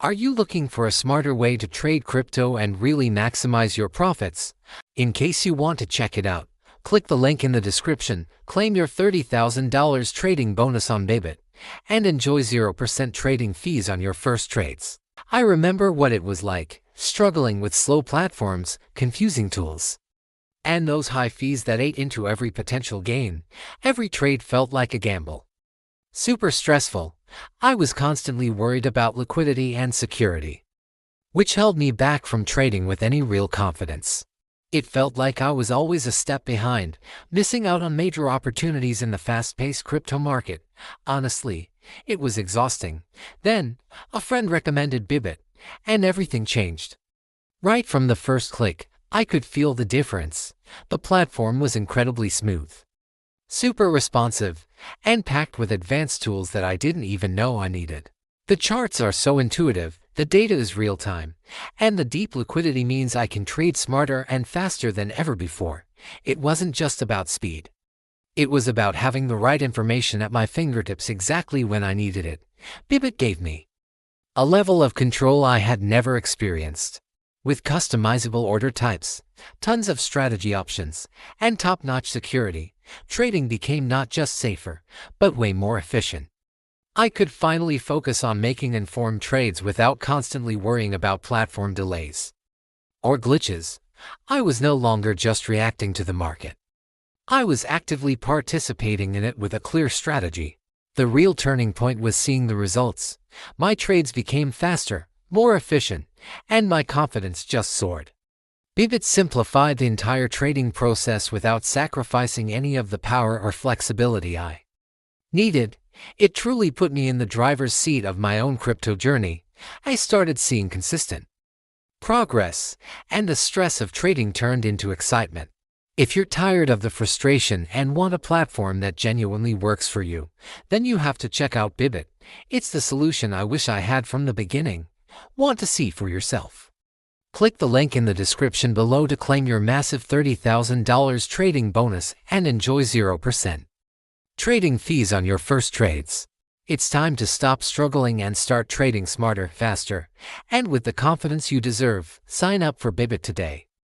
Are you looking for a smarter way to trade crypto and really maximize your profits? In case you want to check it out, click the link in the description, claim your $30,000 trading bonus on Bybit, and enjoy 0% trading fees on your first trades. I remember what it was like, struggling with slow platforms, confusing tools, and those high fees that ate into every potential gain. Every trade felt like a gamble. Super stressful. I was constantly worried about liquidity and security, which held me back from trading with any real confidence. It felt like I was always a step behind, missing out on major opportunities in the fast-paced crypto market. Honestly, it was exhausting. Then, a friend recommended Bybit, and everything changed. Right from the first click, I could feel the difference. The platform was incredibly smooth, super responsive, and packed with advanced tools that I didn't even know I needed. The charts are so intuitive, the data is real-time, and the deep liquidity means I can trade smarter and faster than ever before. It wasn't just about speed. It was about having the right information at my fingertips exactly when I needed it. Bybit gave me a level of control I had never experienced. With customizable order types, tons of strategy options, and top-notch security, trading became not just safer, but way more efficient. I could finally focus on making informed trades without constantly worrying about platform delays or glitches. I was no longer just reacting to the market. I was actively participating in it with a clear strategy. The real turning point was seeing the results. My trades became faster, more efficient, and my confidence just soared. Bybit simplified the entire trading process without sacrificing any of the power or flexibility I needed. It truly put me in the driver's seat of my own crypto journey. I started seeing consistent progress, and the stress of trading turned into excitement. If you're tired of the frustration and want a platform that genuinely works for you, then you have to check out Bybit. It's the solution I wish I had from the beginning. Want to see for yourself? Click the link in the description below to claim your massive $30,000 trading bonus and enjoy 0% trading fees on your first trades. It's time to stop struggling and start trading smarter, faster, and with the confidence you deserve. Sign up for Bybit today.